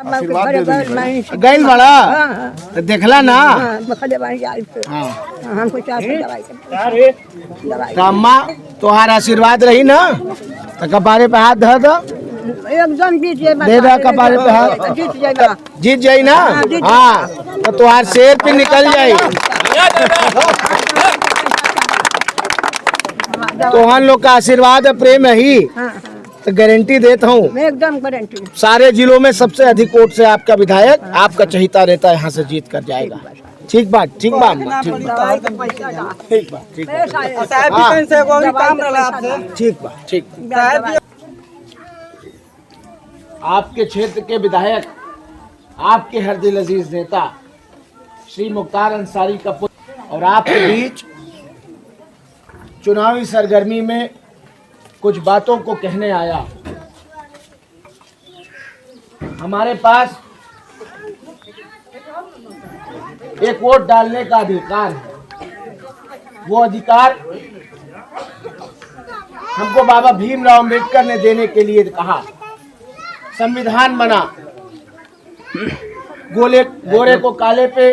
गैल बड़ा तो देखला ना अम्मा तोहार आशीर्वाद रही ना तो कपारे पे हाथ धर दो एकदम दे दो कपारे पे हाथ जीत जाई ना हाँ तो तुहार शेर पे निकल जाई तोहन लोग का आशीर्वाद है प्रेम है ही तो गारंटी देता हूँ एकदम गारंटी सारे जिलों में सबसे अधिक वोट से आपका विधायक आपका चहिता रहता है यहाँ से जीत कर जाएगा ठीक बात ठीक बात ठीक बात ठीक बात ठीक बात ठीक आपके क्षेत्र के विधायक आपके हर दिल अजीज नेता श्री मुख्तार अंसारी का पुत्र और आपके बीच चुनावी सरगर्मी में कुछ बातों को कहने आया। हमारे पास एक वोट डालने का अधिकार है। वो अधिकार हमको बाबा भीमराव अम्बेडकर ने देने के लिए कहा। संविधान बना, गोरे को काले पे,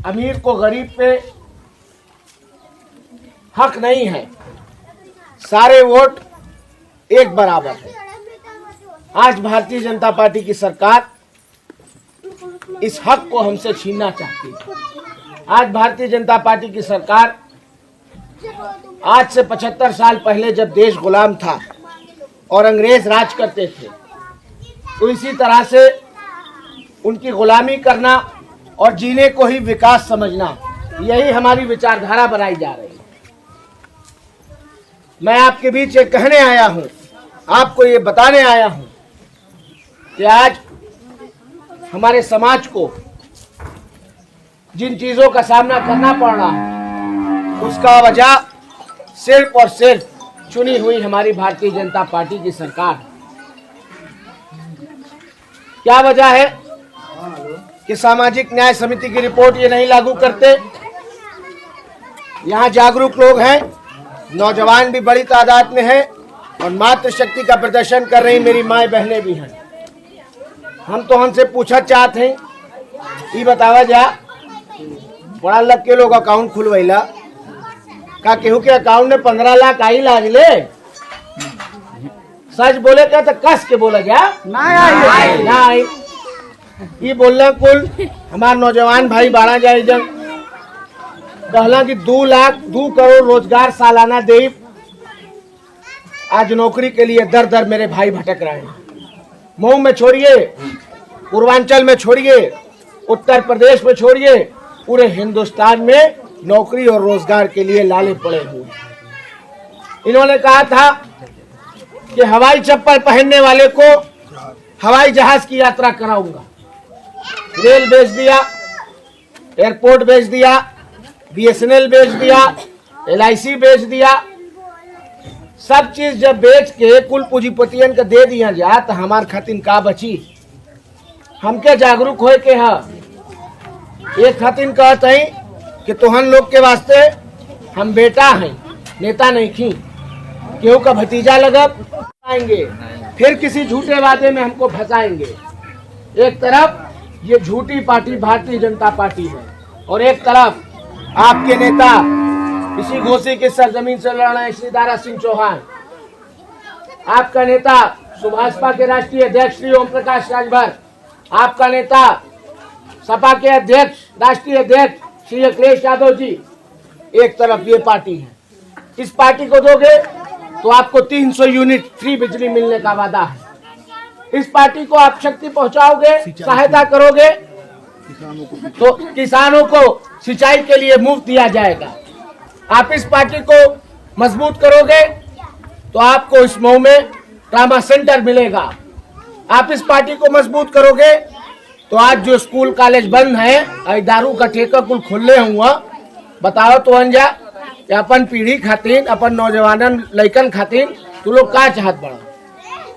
अमीर को गरीब पे हक नहीं है, सारे वोट एक बराबर है। आज भारतीय जनता पार्टी की सरकार इस हक को हमसे छीनना चाहती है। आज भारतीय जनता पार्टी की सरकार आज से 75 साल पहले जब देश गुलाम था और अंग्रेज राज करते थे तो इसी तरह से उनकी गुलामी करना और जीने को ही विकास समझना, यही हमारी विचारधारा बनाई जा रही है। मैं आपके बीच ये कहने आया हूं, आपको ये बताने आया हूं कि आज हमारे समाज को जिन चीजों का सामना करना पड़ रहा है उसका वजह सिर्फ और सिर्फ चुनी हुई हमारी भारतीय जनता पार्टी की सरकार है। क्या वजह है कि सामाजिक न्याय समिति की रिपोर्ट ये नहीं लागू करते। यहाँ जागरूक लोग हैं, नौजवान भी बड़ी तादाद में हैं और मातृशक्ति का प्रदर्शन कर रही मेरी माए बहनें भी हैं। हम तो हमसे पूछा चाहते हैं, ये बतावा जा बड़ा लग के लोग अकाउंट खुलवैला का केहू के अकाउंट में 15 लाख आई लागले, सच बोले क्या तो कस के बोला जा ना आई। ये बोलना कुल हमारे नौजवान भाई बाड़ा जाए जब कहला कि 2 करोड़ रोजगार सालाना दे। आज नौकरी के लिए दर दर मेरे भाई भटक रहे हैं। मऊ में छोड़िए, पूर्वांचल में छोड़िए, उत्तर प्रदेश में छोड़िए, पूरे हिंदुस्तान में नौकरी और रोजगार के लिए लाले पड़े हुए। इन्होंने कहा था कि हवाई चप्पल पहनने वाले को हवाई जहाज की यात्रा कराऊंगा। रेल बेच दिया, एयरपोर्ट बेच दिया, BSNL बेच दिया, LIC बेच दिया। सब चीज जब बेच के कुल पूंजीपतियन का दे दिया जा तो हमार खातिर का बची। हमके जागरूक होए के है, एक खातिर कहते हैं कि तोहन लोग के वास्ते हम बेटा हैं, नेता नहीं खी, केहू का भतीजा लगब आएंगे, फिर किसी झूठे वादे में हमको फंसाएंगे। एक तरफ ये झूठी पार्टी भारतीय जनता पार्टी है और एक तरफ आपके नेता इसी घोसी की सरजमीन से लड़ रहे श्री दारा सिंह चौहान, आपका नेता सुभाषपा के राष्ट्रीय अध्यक्ष श्री ओम प्रकाश राजभर, आपका नेता सपा के अध्यक्ष राष्ट्रीय अध्यक्ष श्री अखिलेश यादव जी। एक तरफ ये पार्टी है, इस पार्टी को दोगे तो आपको 300 यूनिट फ्री बिजली मिलने का वादा है। इस पार्टी को आप शक्ति पहुंचाओगे, सहायता करोगे तो किसानों को सिंचाई के लिए मुफ्त दिया जाएगा। आप इस पार्टी को मजबूत करोगे तो आपको इस मऊ में ट्रामा सेंटर मिलेगा। आप इस पार्टी को मजबूत करोगे तो आज जो स्कूल कॉलेज बंद है, दारू का ठेका कुल खुले हुआ, बताओ तो अंजा अपन पीढ़ी खातिर, अपन नौजवान लड़कन खातिर तू लोग का चाहत बड़ा?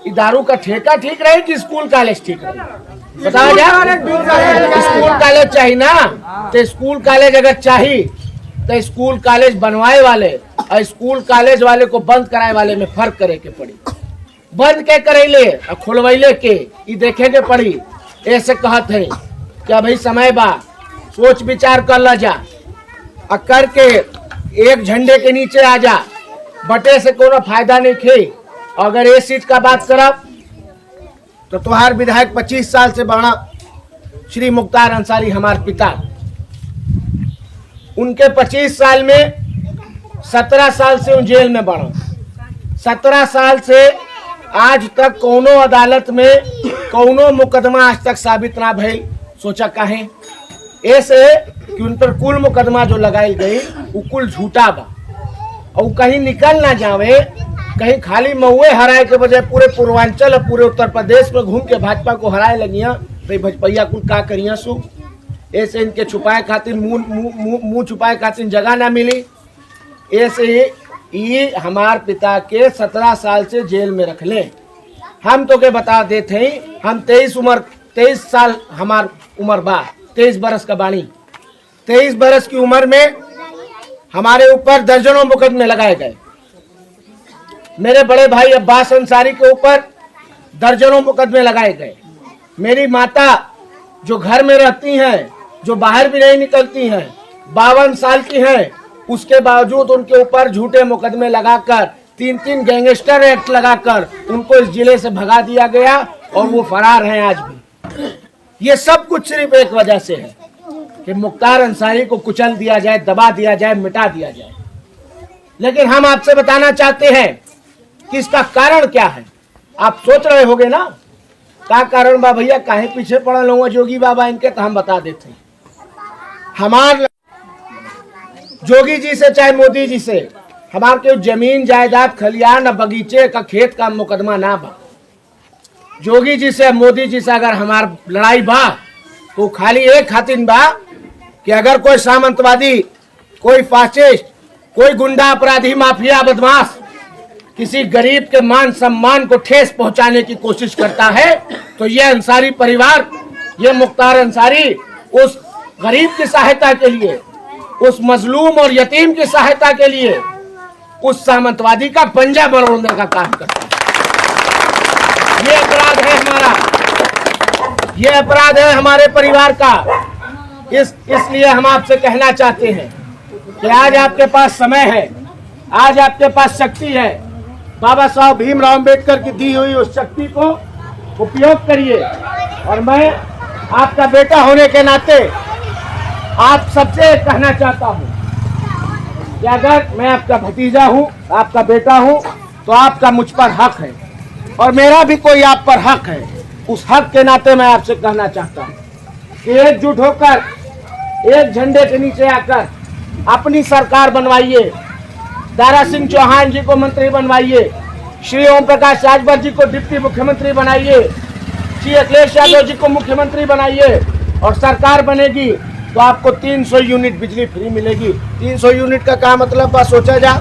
दारू का ठेका ठीक रहे कि स्कूल कॉलेज ठीक रहे? बताओ जा। स्कूल कॉलेज चाहिए ना, तो स्कूल कॉलेज अगर चाहिए तो स्कूल कॉलेज बनवाए वाले और स्कूल कॉलेज वाले को बंद कराए वाले में फर्क करे के पड़ी। बंद के करेले और खुलवैले के ये देखे के पड़ी ऐसे कहते हैं कि भाई समय बा सोच विचार कर ला जा और करके एक झंडे के नीचे आ जा, बटे से कोनो फायदा नहीं खे। अगर ये चीज का बात करब तो तुम्हार विधायक 25 साल से बना श्री मुख्तार अंसारी हमारे पिता, उनके 25 साल में 17 साल से उन जेल में बना। 17 साल से आज तक कोनो अदालत में कोनो मुकदमा आज तक साबित ना भइल। सोचा काहे? ऐसे कि उन पर कुल मुकदमा जो लगाई गई वो कुल झूठा बा और कहीं निकल ना जावे, कहीं खाली महुए हराए के बजाय पूरे पूर्वांचल और पूरे उत्तर प्रदेश में घूम के भाजपा को हराए लगिया। भाई भजपैया कुल का करिया सु ऐसे इनके छुपाए खातिर मुंह छुपाए खातिर जगह ना मिली। ऐसे ये हमार पिता के 17 साल से जेल में रख ले। हम तो के बता देते हैं, हम 23 साल हमार उम्र बा, 23 बरस का बाणी। 23 बरस की उम्र में हमारे ऊपर दर्जनों मुकदमे लगाए गए। मेरे बड़े भाई अब्बास अंसारी के ऊपर दर्जनों मुकदमे लगाए गए। मेरी माता जो घर में रहती हैं, जो बाहर भी नहीं निकलती हैं, 52 साल की हैं, उसके बावजूद उनके ऊपर झूठे मुकदमे लगाकर 3 गैंगस्टर एक्ट लगाकर उनको इस जिले से भगा दिया गया और वो फरार हैं आज भी। ये सब कुछ सिर्फ एक वजह से है कि मुख्तार अंसारी को कुचल दिया जाए, दबा दिया जाए, मिटा दिया जाए। लेकिन हम आपसे बताना चाहते हैं कि इसका कारण क्या है। आप सोच रहे होंगे ना क्या कारण बा भैया, काहे पीछे पड़ल हुआ जोगी बाबा इनके, तो हम बता देते हैं। हमार जोगी जी से चाहे मोदी जी से हमार के जमीन जायदाद खलियान और बगीचे का खेत का मुकदमा ना बा। जोगी जी से मोदी जी से अगर हमार लड़ाई बा तो खाली एक खातिर बा कि अगर कोई सामंतवादी, कोई फासिस्ट, कोई गुंडा अपराधी, माफिया, बदमाश किसी गरीब के मान सम्मान को ठेस पहुंचाने की कोशिश करता है तो ये अंसारी परिवार, ये मुख्तार अंसारी उस गरीब की सहायता के लिए, उस मजलूम और यतीम की सहायता के लिए उस सामंतवादी का पंजा मरोड़ने का काम करता है। ये अपराध है हमारा, ये अपराध है हमारे परिवार का। इसलिए हम आपसे कहना चाहते हैं कि आज आपके पास समय है, आज आपके पास शक्ति है। बाबा साहब भीमराव अंबेडकर की दी हुई उस शक्ति को उपयोग करिए। और मैं आपका बेटा होने के नाते आप सबसे कहना चाहता हूं कि अगर मैं आपका भतीजा हूं, आपका बेटा हूं, तो आपका मुझ पर हक है और मेरा भी कोई आप पर हक है। उस हक के नाते मैं आपसे कहना चाहता हूं कि एकजुट होकर एक झंडे के नीचे आकर अपनी सरकार बनवाइए। दारा सिंह चौहान जी को मंत्री बनवाइए, श्री ओम प्रकाश राजभर जी को डिप्टी मुख्यमंत्री बनाइए, श्री अखिलेश यादव जी को मुख्यमंत्री बनाइए और सरकार बनेगी तो आपको 300 यूनिट बिजली फ्री मिलेगी। 300 यूनिट का क्या मतलब बस सोचा जा,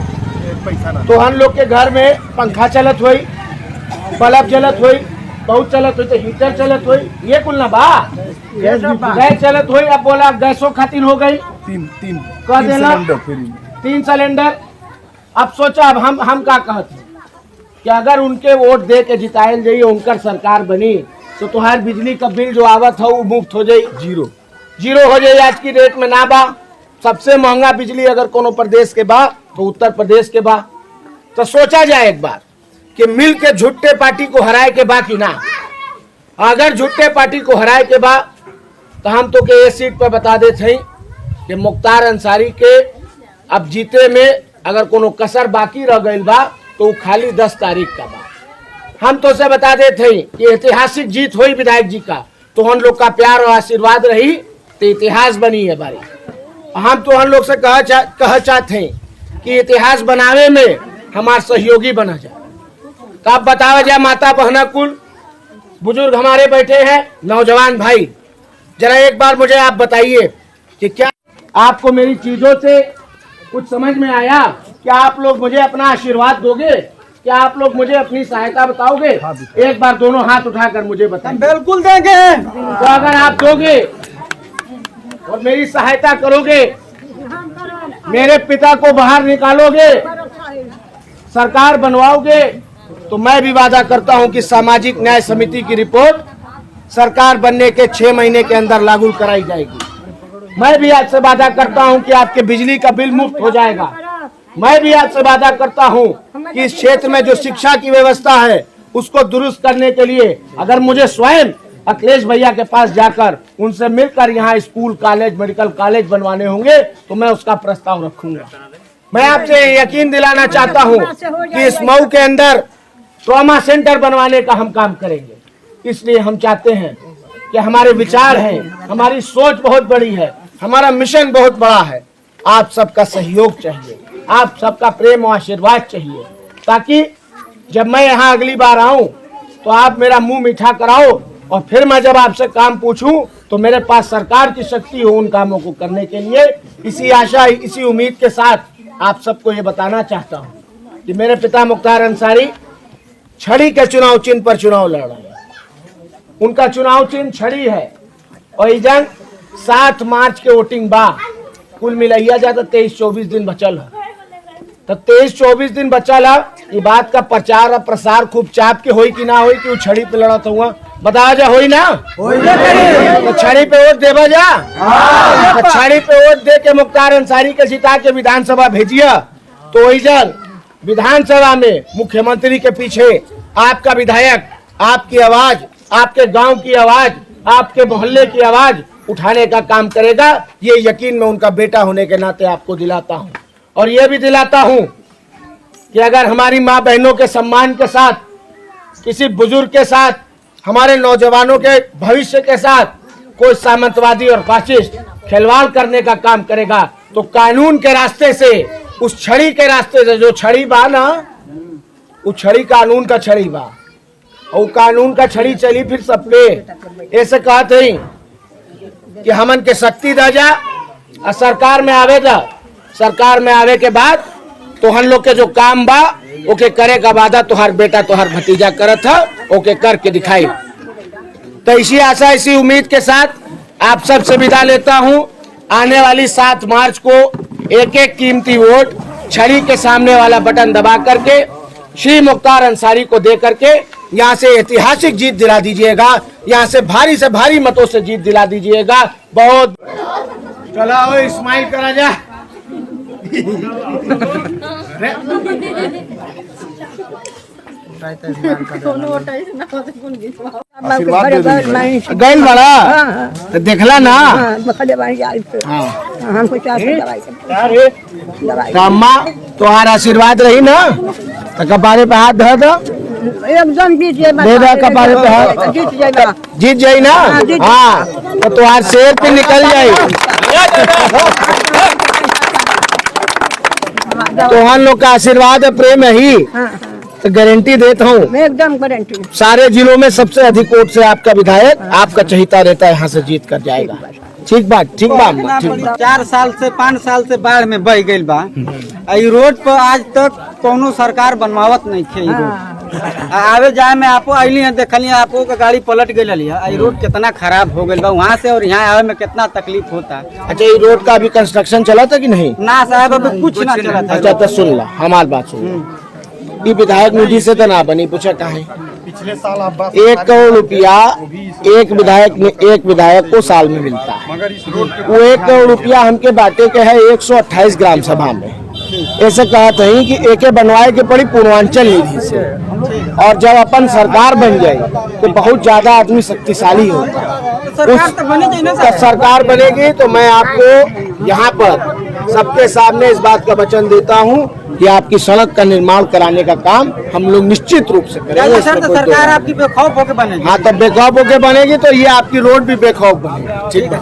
तो हम लोग के घर में पंखा चलत हुई, बल्ब चलत हुई, बहुत चलत हुई, तो हीटर चलत हुई, ये कुल ना बा गैस चलत हुई। अब बोला गैसों खातिर हो गई कह देना 3 सिलेंडर। अब सोचा अब हम क्या कहते हैं कि अगर उनके वोट दे के जितायल जाइए, उनकर सरकार बनी तो तुम्हारी बिजली का बिल जो आवत हो वो मुफ्त हो जाये, जीरो हो जाए। आज की डेट में ना बा, सबसे महंगा बिजली अगर कोनो प्रदेश के बा तो उत्तर प्रदेश के बा। तो सोचा जाए एक बार कि मिल के झुट्टे पार्टी को हराए के बा कि ना। अगर झुट्टे पार्टी को हराए के बा तो हम तो के ये सीट पर बता देते हैं कि मुख्तार अंसारी के अब जीते में अगर कोनो कसर बाकी रह गई बा तो वो खाली 10 तारीख का बा। हम तो से बता देते हैं कि ऐतिहासिक जीत हुई विधायक जी का, तो हम लोग का प्यार और आशीर्वाद रही तो इतिहास बनी है बारी। हम तो हम लोग से कह चाहते हैं कि इतिहास बनावे में हमारे सहयोगी बना जाए। तो आप बतावा जाए, माता बहना कुल बुजुर्ग हमारे बैठे हैं, नौजवान भाई, जरा एक बार मुझे आप बताइए कि क्या आपको मेरी चीजों से कुछ समझ में आया? क्या आप लोग मुझे अपना आशीर्वाद दोगे? क्या आप लोग मुझे अपनी सहायता बताओगे? एक बार दोनों हाथ उठाकर मुझे बताएं। बिल्कुल देंगे। तो अगर आप दोगे और मेरी सहायता करोगे, मेरे पिता को बाहर निकालोगे, सरकार बनवाओगे, तो मैं भी वादा करता हूं कि सामाजिक न्याय समिति की रिपोर्ट सरकार बनने के 6 महीने के अंदर लागू कराई जाएगी। मैं भी आज से वादा करता हूं कि आपके बिजली का बिल मुफ्त हो जाएगा। मैं भी आज से वादा करता हूं कि इस क्षेत्र में जो शिक्षा की व्यवस्था है उसको दुरुस्त करने के लिए अगर मुझे स्वयं अखिलेश भैया के पास जाकर उनसे मिलकर यहाँ स्कूल, कॉलेज, मेडिकल कॉलेज बनवाने होंगे तो मैं उसका प्रस्ताव रखूंगा। मैं आपसे यकीन दिलाना चाहता हूँ कि इस मऊ के अंदर ट्रॉमा सेंटर बनवाने का हम काम करेंगे। इसलिए हम चाहते हैं कि हमारे विचार हैं, हमारी सोच बहुत बड़ी है, हमारा मिशन बहुत बड़ा है। आप सबका सहयोग चाहिए, आप सबका प्रेम और आशीर्वाद चाहिए, ताकि जब मैं यहाँ अगली बार आऊं तो आप मेरा मुंह मीठा कराओ और फिर मैं जब आपसे काम पूछूं तो मेरे पास सरकार की शक्ति हो उन कामों को करने के लिए। इसी आशा, इसी उम्मीद के साथ आप सबको ये बताना चाहता हूँ कि मेरे पिता मुख्तार अंसारी छड़ी के चुनाव चिन्ह पर चुनाव लड़ रहे हैं। उनका चुनाव चिन्ह छड़ी है और ये जंग 7 मार्च के वोटिंग बाद कुल मिलाइया जाता 23-24 दिन बचल है। तो 23-24 दिन बचल है। ये बात का प्रचार और प्रसार खूब चाप के होई कि ना होई कि वो छड़ी पे लड़त हुआ बताया जा होई ना तो छड़ी पे वोट देवा जा। तो छड़ी पे वोट दे के मुख्तार अंसारी के जिता के विधानसभा भेजिए तो वही जल विधानसभा में मुख्यमंत्री के पीछे आपका विधायक आपकी आवाज, आपके गांव की आवाज, आपके मोहल्ले की आवाज उठाने का काम करेगा। ये यकीन मैं उनका बेटा होने के नाते आपको दिलाता हूं और ये भी दिलाता हूं कि अगर हमारी माँ बहनों के सम्मान के साथ, किसी बुजुर्ग के साथ, हमारे नौजवानों के भविष्य के साथ कोई सामंतवादी और फासिस्ट खिलवाड़ करने का काम करेगा तो कानून के रास्ते से, उस छड़ी के रास्ते से, जो छड़ी बा ना, वो छड़ी कानून का छड़ी बा और कानून का छड़ी चली फिर सब पे। ऐसे कहते ही कि हमन के शक्ति दा जा और सरकार में आवे दा। सरकार में आवे के बाद तो हम लोग के जो काम बा ओके करे का वादा तुहार बेटा, तुहार भतीजा करत है, ओके करके दिखाई। तो इसी आशा, इसी उम्मीद के साथ आप सबसे विदा लेता हूं। आने वाली 7 मार्च को एक एक कीमती वोट छड़ी के सामने वाला बटन दबा करके श्री मुख्तार अंसारी को दे करके यहाँ से ऐतिहासिक जीत दिला दीजिएगा। यहाँ से भारी मतों से जीत दिला दीजिएगा। बहुत चलाओ, इस्माइल करा जा। गैल बड़ा देखला ना अम्मा तुम्हारा आशीर्वाद रही ना तो कपारे पे हाथ धर दो, एकदम जीत जाए, दे दो कपारे पे हाथ, जीत जाई ना। हाँ तो तुम्हार शेर पे निकल जाये तो हम लोग का आशीर्वाद है, प्रेम है ही तो गारंटी देता हूँ, एकदम गारंटी। सारे जिलों में सबसे अधिक वोट से आपका विधायक, आपका चहिता रहता है, यहाँ से जीत कर जाएगा। ठीक बात, ठीक बात। 4 साल से 5 साल से बाढ़ में बह गई बा। ई रोड पर आज तक कोनो सरकार बनवावत नहीं थे। आवे जाए में आपो अली है, देखली आपो का गाड़ी पलट गई है। ई रोड कितना खराब हो गई बा, वहाँ से और यहाँ आवे में कितना तकलीफ होता। अच्छा, ये रोड का अभी कंस्ट्रक्शन चला था कि नहीं? ना साहब, अभी कुछ ना चला था। अच्छा तो सुन ला, हमारी बात सुन। ये विधायक निधि से तो ना बनी, पूछा कहा पिछले साल आप 1 करोड़ रुपया एक विधायक को साल में मिलता है। मगर इस रोड पे वो 1 करोड़ रुपया हमके बांटे के है 128 ग्राम सभा में। ऐसे कहते हैं कि एके बनवाए के पड़ी पूर्वांचल निधि से, और जब अपन सरकार बन जाए तो बहुत ज्यादा आदमी शक्तिशाली होता है। सरकार बनेगी तो मैं आपको यहाँ पर सबके सामने इस बात का वचन देता हूँ कि आपकी सड़क का निर्माण कराने का काम हम लोग निश्चित रूप से करेंगे। सरकार आपकी बेखौफ होकर बनेगी। हाँ, तब बेखौफ होकर बनेगी तो ये आपकी रोड भी बेखौफ बनेगी। ठीक है।